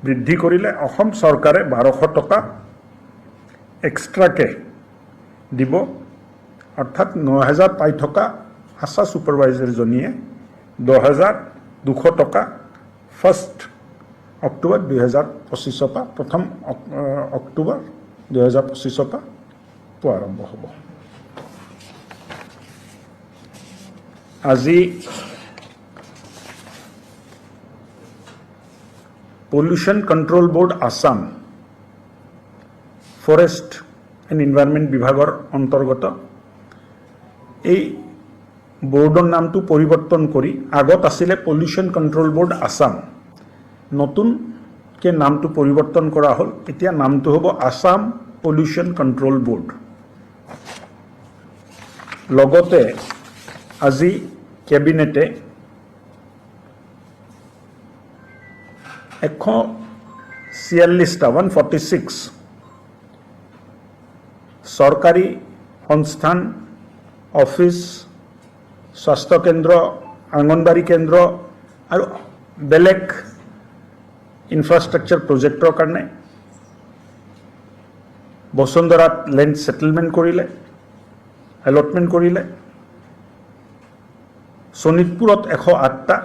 বৃদ্ধি কৰিলে অসম চৰকাৰে 1200 টকা এক্সট্ৰাকে দিব, অৰ্থাৎ 9000 পাই থকা আশা ছুপাৰভাইজাৰজনীয়ে 10200 টকা 1 অক্টোবৰ 2025 পৰা 1 অক্টোবৰ 2025 পৰা পোৱা আৰম্ভ হ'ব। আজি pollution control board Assam forest and environment বিভাগৰ অন্তৰ্গত এই বোৰ্ডৰ নামটো পৰিৱৰ্তন কৰি আগত আছিলে পলিউশ্যন কণ্ট্ৰোল বোৰ্ড আসাম, নতুনকৈ নামটো পৰিৱৰ্তন কৰা হ'ল। এতিয়া নামটো হ'ব আসাম পলিউশ্যন কণ্ট্ৰোল বোৰ্ড। লগতে আজি কেবিনেটে 146 চৰকাৰী সংস্থান, অফিচ, স্বাস্থ্য কেন্দ্ৰ, অংগনবাড়ী কেন্দ্ৰ আৰু বেলেগ ইনফ্ৰাষ্ট্ৰাকচাৰ প্ৰজেক্টৰ কাৰণে বসুন্ধৰাত লেণ্ড সেটেলমেণ্ট কৰিলে, এলটমেণ্ট কৰিলে। শোণিতপুৰত 108টা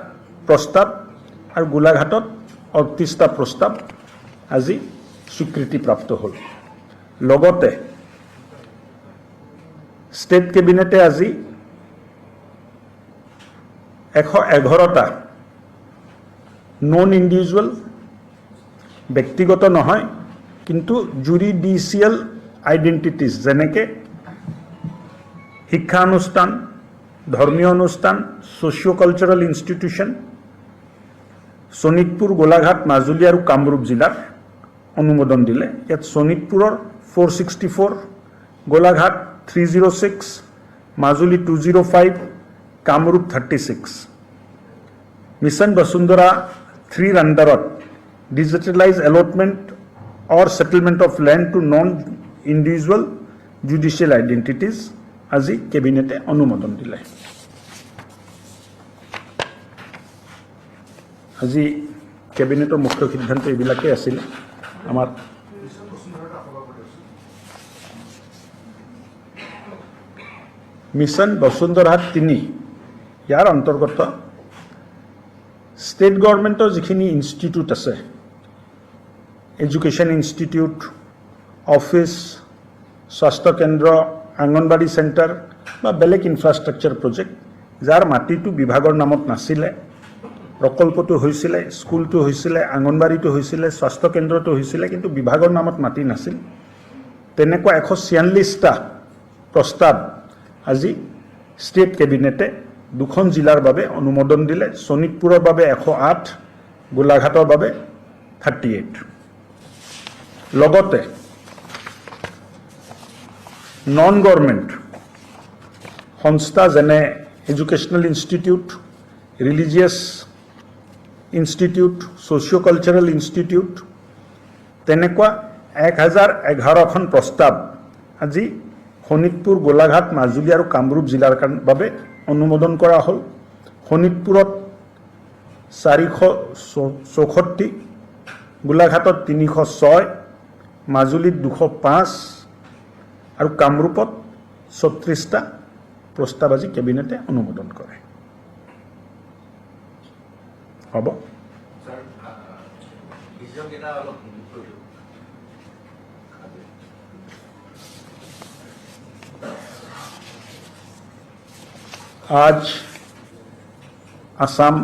প্ৰস্তাৱ আৰু গোলাঘাটত 38টা প্ৰস্তাৱ আজি স্বীকৃতিপ্ৰাপ্ত হ'ল। লগতে ষ্টেট কেবিনেটে আজি 111টা নন ইণ্ডিভিজুৱেল, ব্যক্তিগত নহয় কিন্তু জুৰিডিচিয়েল আইডেণ্টিটিজ, যেনেকৈ শিক্ষানুষ্ঠান, ধৰ্মীয় অনুষ্ঠান, socio' cultural institution Sonitpur, Golaghat, Majuli আৰু কামৰূপ জিলাৰ অনুমোদন দিলে। ইয়াত শোণিতপুৰৰ 464, গোলাঘাট 306, মাজুলী 205, কামৰূপ 36। মিছন বসুন্ধৰা 3 আণ্ডাৰত digitalize allotment or settlement of land to non individual judicial identities আজি কেবিনেটে অনুমোদন দিলে। আজি কেবিনেটৰ মুখ্য সিদ্ধান্ত এইবিলাকেই আছিল। আমাৰ মিছন বসুন্ধৰা 3 ইয়াৰ অন্তৰ্গত ষ্টেট গভৰ্ণমেণ্টৰ যিখিনি ইনষ্টিটিউট আছে, এডুকেশ্যন ইনষ্টিটিউট, অফিচ, স্বাস্থ্য কেন্দ্ৰ, অংগনবাড়ী চেণ্টাৰ বা বেলেগ ইনফ্ৰাষ্ট্ৰাকচাৰ প্ৰজেক্ট, যাৰ মাটিটো বিভাগৰ নামত নাছিলে, প্ৰকল্পটো হৈছিলে, স্কুলটো হৈছিলে, অংগনবাড়ীটো হৈছিলে, স্বাস্থ্য কেন্দ্ৰটো হৈছিলে, কিন্তু বিভাগৰ নামত মাটি নাছিল, তেনেকুৱা 146টা প্ৰস্তাৱ আজি ষ্টেট কেবিনেটে 2খন জিলাৰ বাবে অনুমোদন দিলে। শোণিতপুৰৰ বাবে 108, গোলাঘাটৰ বাবে 38। লগতে নন গভৰ্ণমেণ্ট সংস্থা যেনে educational institute, religious institute, socio' cultural institute, তেনেকুৱা 1011খন প্ৰস্তাৱ আজি শোণিতপুৰ, গোলাঘাট, মাজুলী আৰু কামৰূপ জিলাৰ বাবে অনুমোদন কৰা হ'ল। শোণিতপুৰত 464, গোলাঘাটত 306, মাজুলীত 205 আৰু কামৰূপত 36টা প্ৰস্তাৱ আজি কেবিনেটে অনুমোদন কৰে। হ'ব। आज आसाम